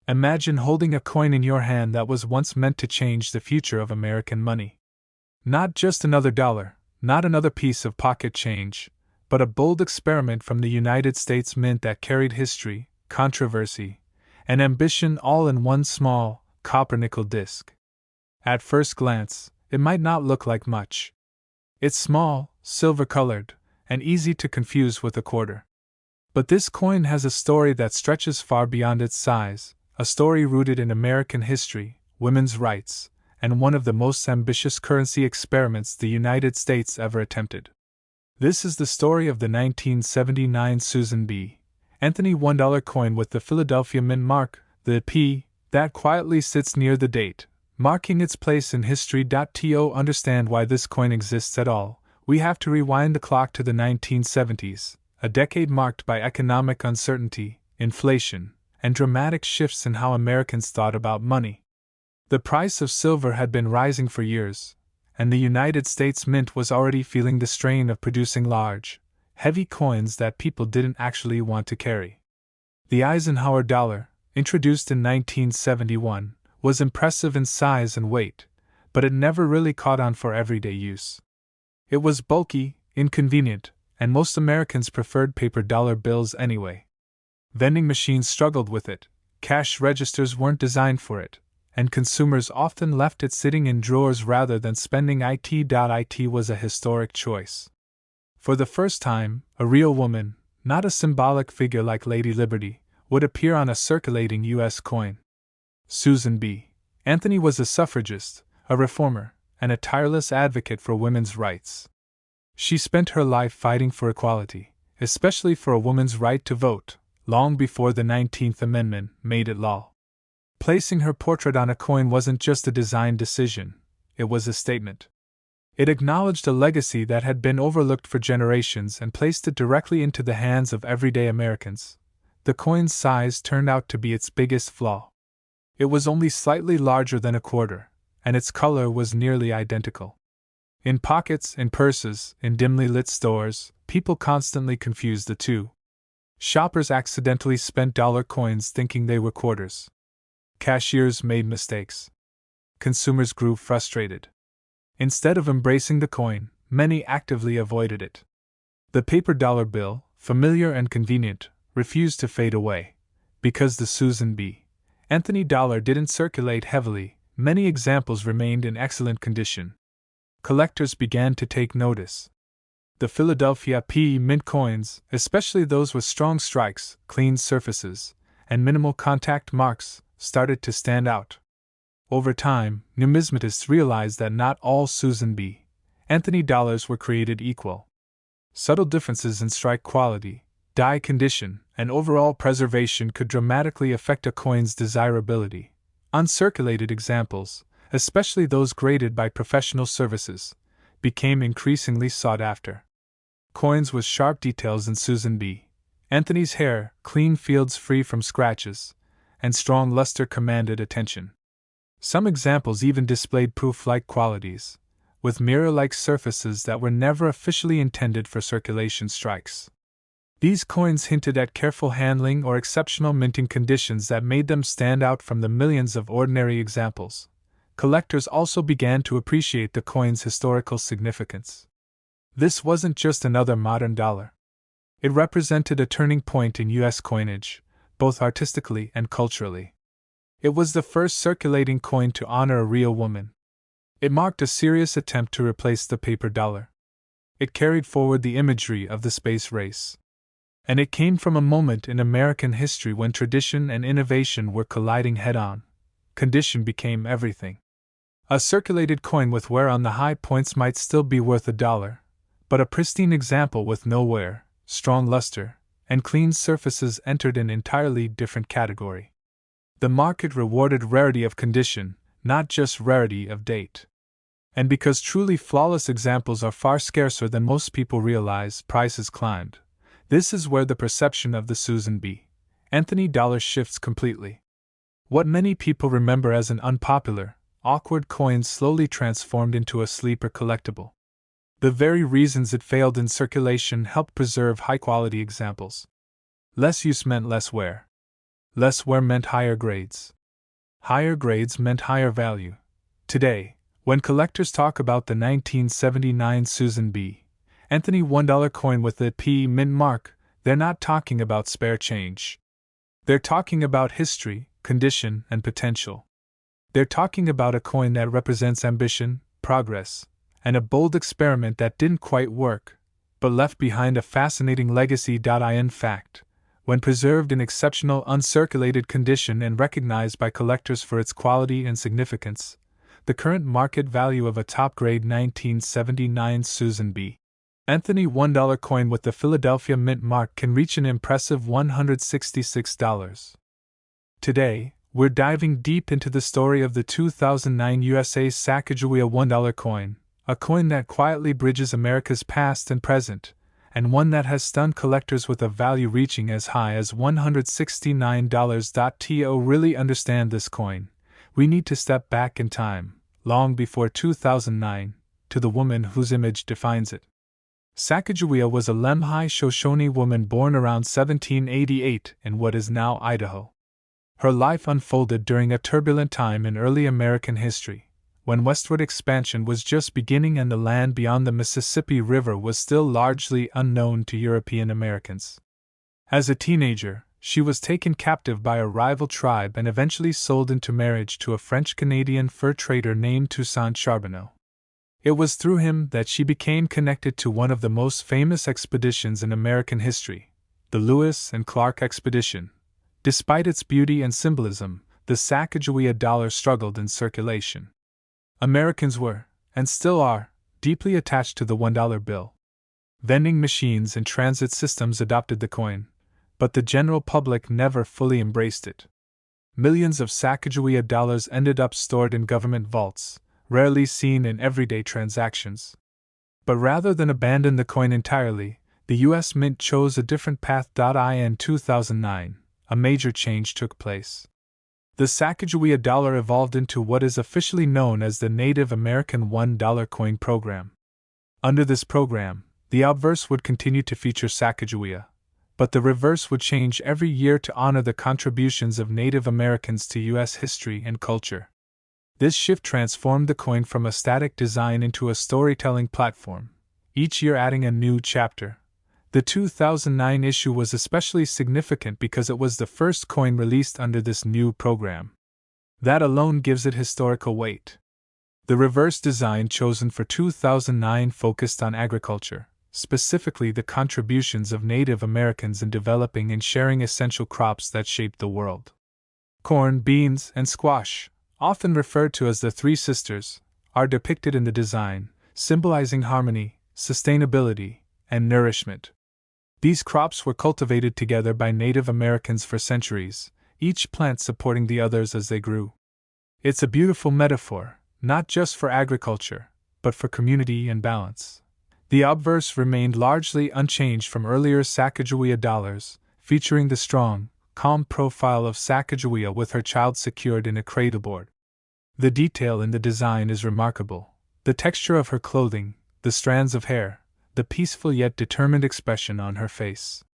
Imagine holding a coin in your hand that was once meant to change the future of American money. Not just another dollar, not another piece of pocket change, but a bold experiment from the United States Mint that carried history, controversy, and ambition all in one small, copper-nickel disc. At first glance, it might not look like much. It's small, silver-colored, and easy to confuse with a quarter. But this coin has a story that stretches far beyond its size, a story rooted in American history, women's rights, and one of the most ambitious currency experiments the United States ever attempted. This is the story of the 1979 Susan B. Anthony $1 coin with the Philadelphia Mint mark, the P, that quietly sits near the date, marking its place in history. To understand why this coin exists at all, we have to rewind the clock to the 1970s, a decade marked by economic uncertainty, inflation, and dramatic shifts in how Americans thought about money. The price of silver had been rising for years, and the United States Mint was already feeling the strain of producing large, heavy coins that people didn't actually want to carry. The Eisenhower dollar, introduced in 1971, was impressive in size and weight, but it never really caught on for everyday use. It was bulky, inconvenient, and most Americans preferred paper dollar bills anyway. Vending machines struggled with it, cash registers weren't designed for it, and consumers often left it sitting in drawers rather than spending it. It was a historic choice. For the first time, a real woman, not a symbolic figure like Lady Liberty, would appear on a circulating U.S. coin. Susan B. Anthony was a suffragist, a reformer, and a tireless advocate for women's rights. She spent her life fighting for equality, especially for a woman's right to vote, long before the 19th Amendment made it law. Placing her portrait on a coin wasn't just a design decision, it was a statement. It acknowledged a legacy that had been overlooked for generations and placed it directly into the hands of everyday Americans. The coin's size turned out to be its biggest flaw. It was only slightly larger than a quarter, and its color was nearly identical. In pockets, in purses, in dimly lit stores, people constantly confused the two. Shoppers accidentally spent dollar coins thinking they were quarters. Cashiers made mistakes. Consumers grew frustrated. Instead of embracing the coin, many actively avoided it. The paper dollar bill, familiar and convenient, refused to fade away. Because the Susan B. Anthony dollar didn't circulate heavily, many examples remained in excellent condition. Collectors began to take notice. The Philadelphia P Mint coins, especially those with strong strikes, clean surfaces, and minimal contact marks, started to stand out. Over time, numismatists realized that not all Susan B. Anthony dollars were created equal. Subtle differences in strike quality, die condition, and overall preservation could dramatically affect a coin's desirability. Uncirculated examples, especially those graded by professional services, became increasingly sought after. Coins with sharp details in Susan B. Anthony's hair, clean fields free from scratches, and strong luster commanded attention. Some examples even displayed proof-like qualities, with mirror-like surfaces that were never officially intended for circulation strikes. These coins hinted at careful handling or exceptional minting conditions that made them stand out from the millions of ordinary examples. Collectors also began to appreciate the coin's historical significance. This wasn't just another modern dollar. It represented a turning point in U.S. coinage, both artistically and culturally. It was the first circulating coin to honor a real woman. It marked a serious attempt to replace the paper dollar. It carried forward the imagery of the space race. And it came from a moment in American history when tradition and innovation were colliding head-on. Condition became everything. A circulated coin with wear on the high points might still be worth $1, but a pristine example with no wear, strong luster, and clean surfaces entered an entirely different category. The market rewarded rarity of condition, not just rarity of date. And because truly flawless examples are far scarcer than most people realize, prices climbed. This is where the perception of the Susan B. Anthony dollar shifts completely. What many people remember as an unpopular, awkward coin slowly transformed into a sleeper collectible. The very reasons it failed in circulation helped preserve high-quality examples. Less use meant less wear. Less wear meant higher grades. Higher grades meant higher value. Today, when collectors talk about the 1979 Susan B. Anthony $1 coin with the P mint mark, they're not talking about spare change. They're talking about history, condition, and potential. They're talking about a coin that represents ambition, progress, and a bold experiment that didn't quite work, but left behind a fascinating legacy. In fact, when preserved in exceptional uncirculated condition and recognized by collectors for its quality and significance, the current market value of a top-grade 1979 Susan B. Anthony $1 coin with the Philadelphia Mint mark can reach an impressive $166. Today, we're diving deep into the story of the 2009 USA Sacagawea $1 coin, a coin that quietly bridges America's past and present, and one that has stunned collectors with a value reaching as high as $169. To really understand this coin, we need to step back in time, long before 2009, to the woman whose image defines it. Sacagawea was a Lemhi Shoshone woman born around 1788 in what is now Idaho. Her life unfolded during a turbulent time in early American history, when westward expansion was just beginning and the land beyond the Mississippi River was still largely unknown to European Americans. As a teenager, she was taken captive by a rival tribe and eventually sold into marriage to a French-Canadian fur trader named Toussaint Charbonneau. It was through him that she became connected to one of the most famous expeditions in American history, the Lewis and Clark expedition. Despite its beauty and symbolism, the Sacagawea dollar struggled in circulation. Americans were, and still are, deeply attached to the $1 bill. Vending machines and transit systems adopted the coin, but the general public never fully embraced it. Millions of Sacagawea dollars ended up stored in government vaults, rarely seen in everyday transactions. But rather than abandon the coin entirely, the U.S. Mint chose a different path. In 2009, a major change took place. The Sacagawea dollar evolved into what is officially known as the Native American $1 coin program. Under this program, the obverse would continue to feature Sacagawea, but the reverse would change every year to honor the contributions of Native Americans to U.S. history and culture. This shift transformed the coin from a static design into a storytelling platform, each year adding a new chapter. The 2009 issue was especially significant because it was the first coin released under this new program. That alone gives it historical weight. The reverse design chosen for 2009 focused on agriculture, specifically the contributions of Native Americans in developing and sharing essential crops that shaped the world. Corn, beans, and squash, often referred to as the Three Sisters, are depicted in the design, symbolizing harmony, sustainability, and nourishment. These crops were cultivated together by Native Americans for centuries, each plant supporting the others as they grew. It's a beautiful metaphor, not just for agriculture, but for community and balance. The obverse remained largely unchanged from earlier Sacagawea dollars, featuring the strong, calm profile of Sacagawea with her child secured in a cradleboard. The detail in the design is remarkable. The texture of her clothing, the strands of hair, the peaceful yet determined expression on her face.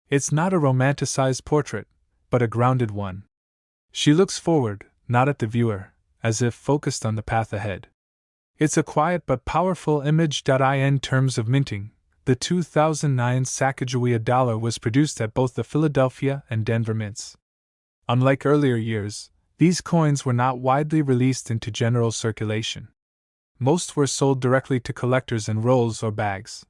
It's not a romanticized portrait, but a grounded one. She looks forward, not at the viewer, as if focused on the path ahead. It's a quiet but powerful image. In terms of minting, the 2009 Sacagawea dollar was produced at both the Philadelphia and Denver mints. Unlike earlier years, these coins were not widely released into general circulation. Most were sold directly to collectors in rolls or bags.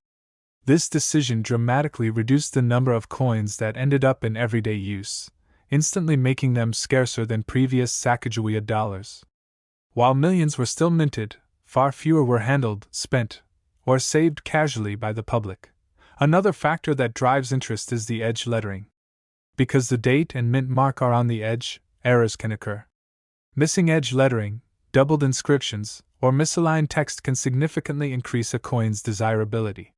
This decision dramatically reduced the number of coins that ended up in everyday use, instantly making them scarcer than previous Sacagawea dollars. While millions were still minted, far fewer were handled, spent, or saved casually by the public. Another factor that drives interest is the edge lettering. Because the date and mint mark are on the edge, errors can occur. Missing edge lettering, doubled inscriptions, or misaligned text can significantly increase a coin's desirability.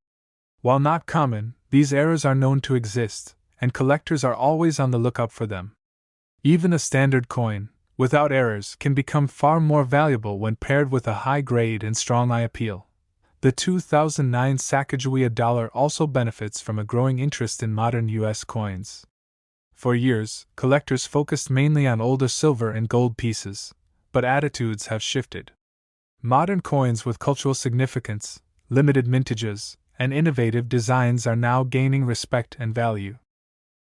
While not common, these errors are known to exist, and collectors are always on the lookout for them. Even a standard coin, without errors, can become far more valuable when paired with a high grade and strong eye appeal. The 2009 Sacagawea dollar also benefits from a growing interest in modern U.S. coins. For years, collectors focused mainly on older silver and gold pieces, but attitudes have shifted. Modern coins with cultural significance, limited mintages, and innovative designs are now gaining respect and value.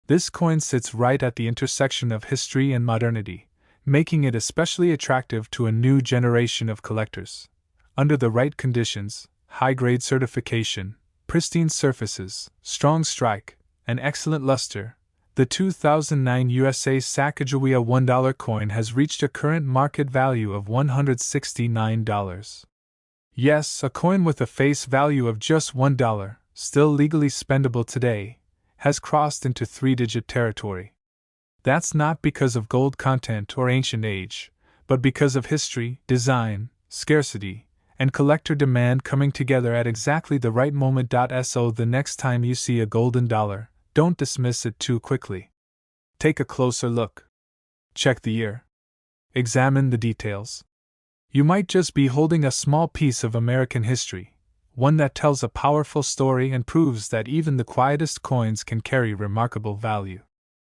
This coin sits right at the intersection of history and modernity, making it especially attractive to a new generation of collectors. Under the right conditions, high-grade certification, pristine surfaces, strong strike, and excellent luster, the 2009 USA Sacagawea $1 coin has reached a current market value of $169. Yes, a coin with a face value of just $1, still legally spendable today, has crossed into three-digit territory. That's not because of gold content or ancient age, but because of history, design, scarcity, and collector demand coming together at exactly the right moment. So the next time you see a golden dollar, don't dismiss it too quickly. Take a closer look. Check the year. Examine the details. You might just be holding a small piece of American history, one that tells a powerful story and proves that even the quietest coins can carry remarkable value.